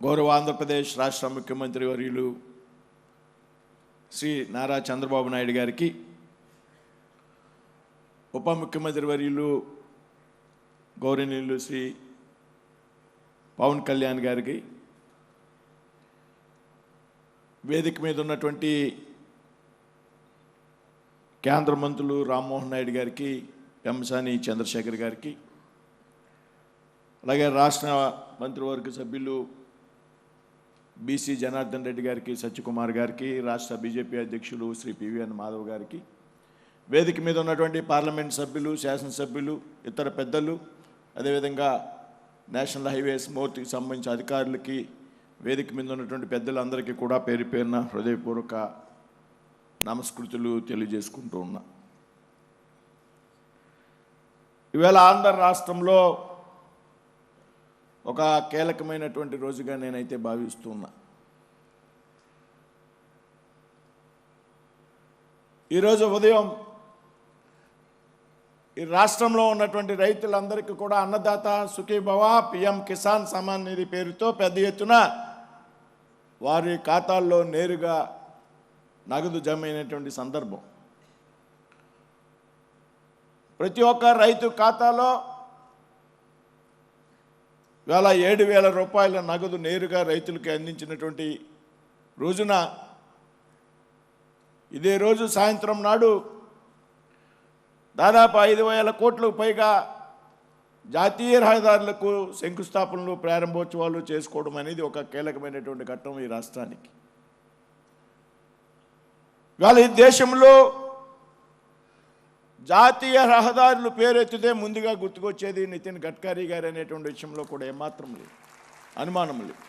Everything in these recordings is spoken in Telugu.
గౌరవ ఆంధ్రప్రదేశ్ రాష్ట్ర ముఖ్యమంత్రి వర్యులు శ్రీ నారా చంద్రబాబు నాయుడు గారికి, ఉప ముఖ్యమంత్రి వర్యులు గౌరవనీయులు శ్రీ పవన్ కళ్యాణ్ గారికి, వేదిక మీద ఉన్నటువంటి కేంద్ర మంత్రులు రామ్మోహన్ నాయుడు గారికి, పెమ్మసాని చంద్రశేఖర్ గారికి, అలాగే రాష్ట్ర మంత్రివర్గ సభ్యులు బీసీ జనార్దన్ రెడ్డి గారికి, సత్యకుమార్ గారికి, రాష్ట్ర బీజేపీ అధ్యక్షులు శ్రీ పివిఎన్ మాధవ్ గారికి, వేదిక మీద ఉన్నటువంటి పార్లమెంట్ సభ్యులు, శాసనసభ్యులు, ఇతర పెద్దలు, అదేవిధంగా నేషనల్ హైవేస్ మోర్తికి సంబంధించిన అధికారులకి, వేదిక మీద ఉన్నటువంటి పెద్దలందరికీ కూడా పేరు పేరున హృదయపూర్వక నమస్కృతులు తెలియజేసుకుంటూ ఉన్నా. ఈవేళ ఆంధ్ర రాష్ట్రంలో ఒక కీలకమైనటువంటి రోజుగా నేనైతే భావిస్తున్నా. ఈరోజు ఉదయం ఈ రాష్ట్రంలో ఉన్నటువంటి రైతులందరికీ కూడా అన్నదాత సుఖీభవ, పిఎం కిసాన్ సమ్మాన్ నిధి పేరుతో పెద్ద ఎత్తున వారి ఖాతాల్లో నేరుగా నగదు జమ అయినటువంటి సందర్భం. ప్రతి ఒక్క రైతు ఖాతాలో ఇవాళ 7,000 రూపాయల నగదు నేరుగా రైతులకి అందించినటువంటి రోజున, ఇదే రోజు సాయంత్రం నాడు దాదాపు 5,000 కోట్లకు పైగా జాతీయ రహదారులకు శంకుస్థాపనలు, ప్రారంభోత్సవాలు చేసుకోవడం అనేది ఒక కీలకమైనటువంటి ఘట్టం ఈ రాష్ట్రానికి. ఇవాళ ఈ దేశంలో జాతీయ రహదారులు పేరెత్తితే ముందుగా గుర్తుకొచ్చేది నితిన్ గడ్కరీ గారు అనేటువంటి విషయంలో కూడా ఏమాత్రం లేదు, అనుమానం లేదు.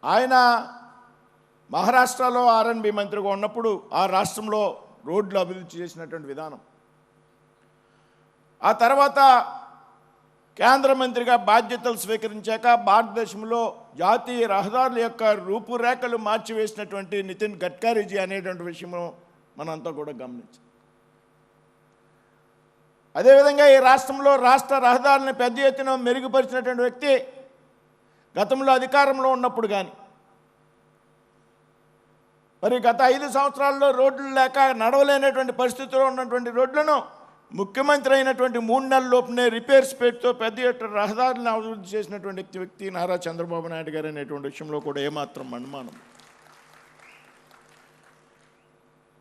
ఆయన మహారాష్ట్రలో ఆర్ఎన్బి మంత్రిగా ఉన్నప్పుడు ఆ రాష్ట్రంలో రోడ్లు అభివృద్ధి చేసినటువంటి విధానం, ఆ తర్వాత కేంద్ర మంత్రిగా బాధ్యతలు స్వీకరించాక భారతదేశంలో జాతీయ రహదారుల యొక్క రూపురేఖలు మార్చివేసినటువంటి నితిన్ గడ్కరీజీ అనేటువంటి విషయము మనంతా కూడా గమనించాం. అదేవిధంగా ఈ రాష్ట్రంలో రాష్ట్ర రహదారులను పెద్ద ఎత్తున మెరుగుపరిచినటువంటి వ్యక్తి గతంలో అధికారంలో ఉన్నప్పుడు కానీ, మరి గత 5 సంవత్సరాల్లో రోడ్లు లేక నడవలేనటువంటి పరిస్థితిలో ఉన్నటువంటి రోడ్లను ముఖ్యమంత్రి అయినటువంటి 3 నెలల లోపునే రిపేర్స్ పేరుతో పెద్ద ఎత్తున రహదారులను అభివృద్ధి చేసినటువంటి వ్యక్తి నారా చంద్రబాబు నాయుడు గారు అనేటువంటి విషయంలో కూడా ఏమాత్రం అనుమానం.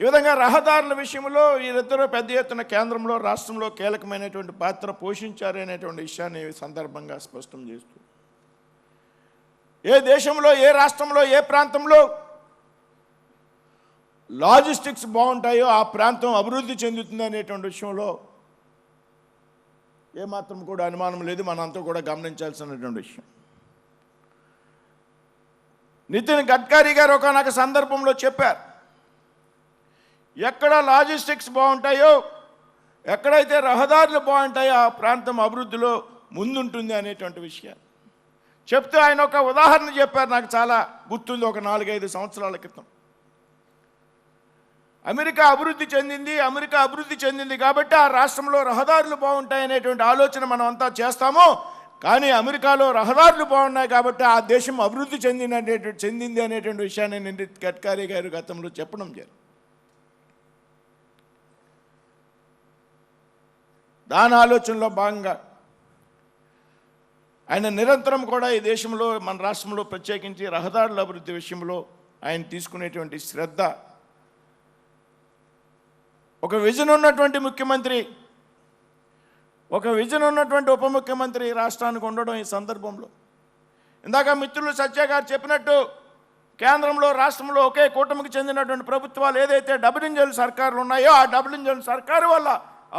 ఈ విధంగా రహదారుల విషయంలో వీరిద్దరూ పెద్ద ఎత్తున కేంద్రంలో, రాష్ట్రంలో కీలకమైనటువంటి పాత్ర పోషించారు అనేటువంటి విషయాన్ని సందర్భంగా స్పష్టం చేస్తూ, ఏ దేశంలో, ఏ రాష్ట్రంలో, ఏ ప్రాంతంలో లాజిస్టిక్స్ బాగుంటాయో ఆ ప్రాంతం అభివృద్ధి చెందుతుంది అనేటువంటి విషయంలో ఏమాత్రం కూడా అనుమానం లేదు, మనంతా కూడా గమనించాల్సినటువంటి విషయం. నితిన్ గడ్కరీ గారు ఒకనొక సందర్భంలో చెప్పారు, ఎక్కడ లాజిస్టిక్స్ బాగుంటాయో, ఎక్కడైతే రహదారులు బాగుంటాయో ఆ ప్రాంతం అభివృద్ధిలో ముందుంటుంది అనేటువంటి విషయాన్ని చెప్తూ ఆయన ఒక ఉదాహరణ చెప్పారు. నాకు చాలా గుర్తుంది. ఒక 4-5 సంవత్సరాల క్రితం అమెరికా అభివృద్ధి చెందింది కాబట్టి ఆ రాష్ట్రంలో రహదారులు బాగుంటాయనేటువంటి ఆలోచన మనం అంతా చేస్తాము. కానీ అమెరికాలో రహదారులు బాగున్నాయి కాబట్టి ఆ దేశం అభివృద్ధి చెందింది అనేటువంటి విషయాన్ని నితిన్ గడ్కరీ గారు గతంలో చెప్పడం జరిగింది. దాని ఆలోచనలో భాగంగా ఆయన నిరంతరం కూడా ఈ దేశంలో, మన రాష్ట్రంలో ప్రత్యేకించి రహదారుల అభివృద్ధి విషయంలో ఆయన తీసుకునేటువంటి శ్రద్ధ, ఒక విజన్ ఉన్నటువంటి ముఖ్యమంత్రి, ఒక విజన్ ఉన్నటువంటి ఉప ముఖ్యమంత్రి రాష్ట్రానికి ఉండడం ఈ సందర్భంలో, ఇందాక మిత్రులు సత్య గారు చెప్పినట్టు కేంద్రంలో, రాష్ట్రంలో ఒకే కూటమికి చెందినటువంటి ప్రభుత్వాలు ఏదైతే డబుల్ ఇంజన్ సర్కారులు ఉన్నాయో ఆ డబుల్ ఇంజన్ సర్కారు వల్ల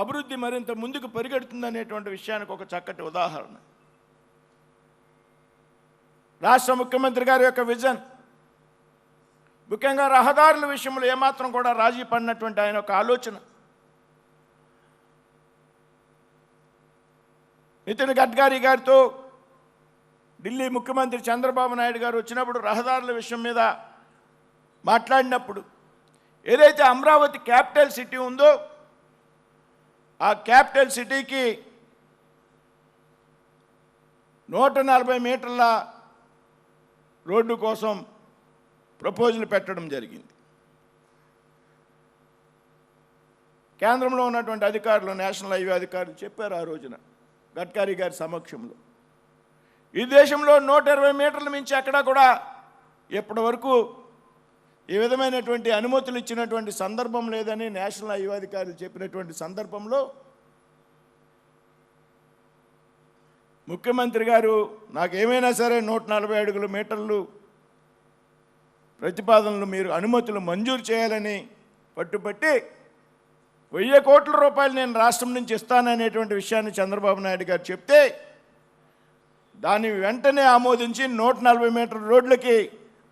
అభివృద్ధి మరింత ముందుకు పరిగెడుతుంది అనేటువంటి విషయానికి ఒక చక్కటి ఉదాహరణ రాష్ట్ర ముఖ్యమంత్రి గారి యొక్క విజన్. ముఖ్యంగా రహదారుల విషయంలో ఏమాత్రం కూడా రాజీ పడినటువంటి ఆయన ఒక ఆలోచన. నితిన్ గడ్కరీ గారితో ఢిల్లీ ముఖ్యమంత్రి చంద్రబాబు నాయుడు గారు వచ్చినప్పుడు రహదారుల విషయం మీద మాట్లాడినప్పుడు ఏదైతే అమరావతి క్యాపిటల్ సిటీ ఉందో ఆ క్యాపిటల్ సిటీకి 140 మీటర్ల రోడ్డు కోసం ప్రపోజల్ పెట్టడం జరిగింది. కేంద్రంలో ఉన్నటువంటి అధికారులు, నేషనల్ హైవే అధికారులు చెప్పారు ఆ రోజున గడ్కరీ గారి సమక్షంలో, ఈ దేశంలో 120 మీటర్ల మించి ఎక్కడా కూడా ఇప్పటి వరకు ఈ విధమైనటువంటి అనుమతులు ఇచ్చినటువంటి సందర్భం లేదని నేషనల్ హైవే అధికారులు చెప్పినటువంటి సందర్భంలో ముఖ్యమంత్రి గారు నాకేమైనా సరే 140 మీటర్లు ప్రతిపాదనలు మీరు అనుమతులు మంజూరు చేయాలని పట్టుబట్టి 1000 కోట్ల రూపాయలు నేను రాష్ట్రం నుంచి ఇస్తాననేటువంటి విషయాన్ని చంద్రబాబు నాయుడు గారు చెప్తే దాన్ని వెంటనే ఆమోదించి 140 మీటర్ల రోడ్లకి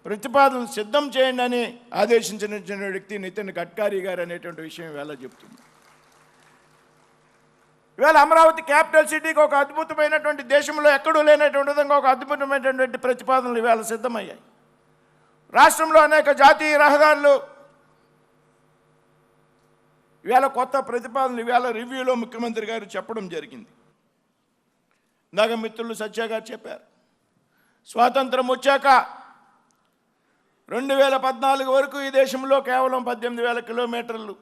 ప్రతిపాదనలు సిద్ధం చేయండి అని ఆదేశించిన వ్యక్తి నితిన్ గడ్కరీ గారు అనేటువంటి విషయం ఇవాళ చెప్తుంది. ఇవాళ అమరావతి క్యాపిటల్ సిటీకి ఒక అద్భుతమైనటువంటి, దేశంలో ఎక్కడూ లేనటువంటి విధంగా ఒక అద్భుతమైనటువంటి ప్రతిపాదనలు ఇవాళ సిద్ధమయ్యాయి. రాష్ట్రంలో అనేక జాతీయ రహదారులు ఇవాళ కొత్త ప్రతిపాదనలు ఇవాళ రివ్యూలో ముఖ్యమంత్రి గారు చెప్పడం జరిగింది. ఇందాక మిత్రులు సత్య గారు చెప్పారు, స్వాతంత్రం వచ్చాక 2014 వరకు ఈ దేశంలో కేవలం 18,000 కిలోమీటర్లు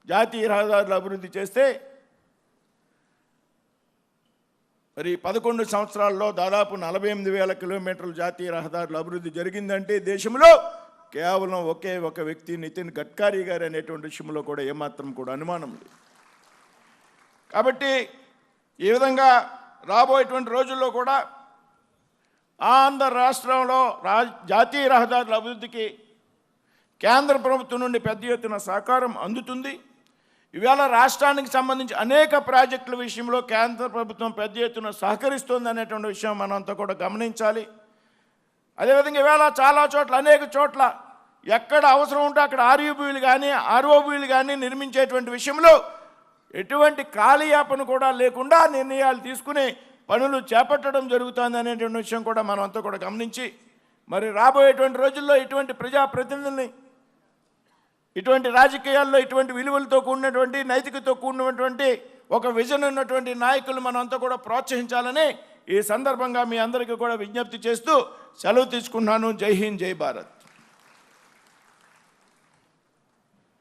జాతీయ రహదారులు అభివృద్ధి చేస్తే మరి 11 సంవత్సరాల్లో దాదాపు 48,000 కిలోమీటర్లు జాతీయ రహదారులు అభివృద్ధి జరిగిందంటే దేశంలో కేవలం ఒకే ఒక వ్యక్తి నితిన్ గడ్కరీ గారు అనేటువంటి విషయంలో కూడా ఏమాత్రం కూడా అనుమానం లేదు. కాబట్టి ఈ విధంగా రాబోయేటువంటి రోజుల్లో కూడా ఆంధ్ర రాష్ట్రంలో జాతీయ రహదారుల అభివృద్ధికి కేంద్ర ప్రభుత్వం నుండి పెద్ద ఎత్తున సహకారం అందుతుంది. ఇవాళ రాష్ట్రానికి సంబంధించి అనేక ప్రాజెక్టుల విషయంలో కేంద్ర ప్రభుత్వం పెద్ద ఎత్తున సహకరిస్తుంది అనేటువంటి విషయం మనంతా కూడా గమనించాలి. అదేవిధంగా ఇవాళ చాలా చోట్ల, అనేక చోట్ల ఎక్కడ అవసరం ఉంటే అక్కడ ఆర్యూబీలు కానీ ఆర్ఓబీలు కానీ నిర్మించేటువంటి విషయంలో ఎటువంటి కాలయాపన కూడా లేకుండా నిర్ణయాలు తీసుకుని పనులు చేపట్టడం జరుగుతుంది అనేటువంటి విషయం కూడా మనం అంతా కూడా గమనించి మరి రాబోయేటువంటి రోజుల్లో ఇటువంటి ప్రజాప్రతినిధుల్ని, ఇటువంటి రాజకీయాల్లో ఇటువంటి విలువలతో కూడినటువంటి, నైతికతో కూడినటువంటి ఒక విజన్ ఉన్నటువంటి నాయకులు మనం అంతా కూడా ప్రోత్సహించాలని ఈ సందర్భంగా మీ అందరికీ కూడా విజ్ఞప్తి చేస్తూ సెలవు తీసుకున్నాను. జై హింద్, జై భారత్.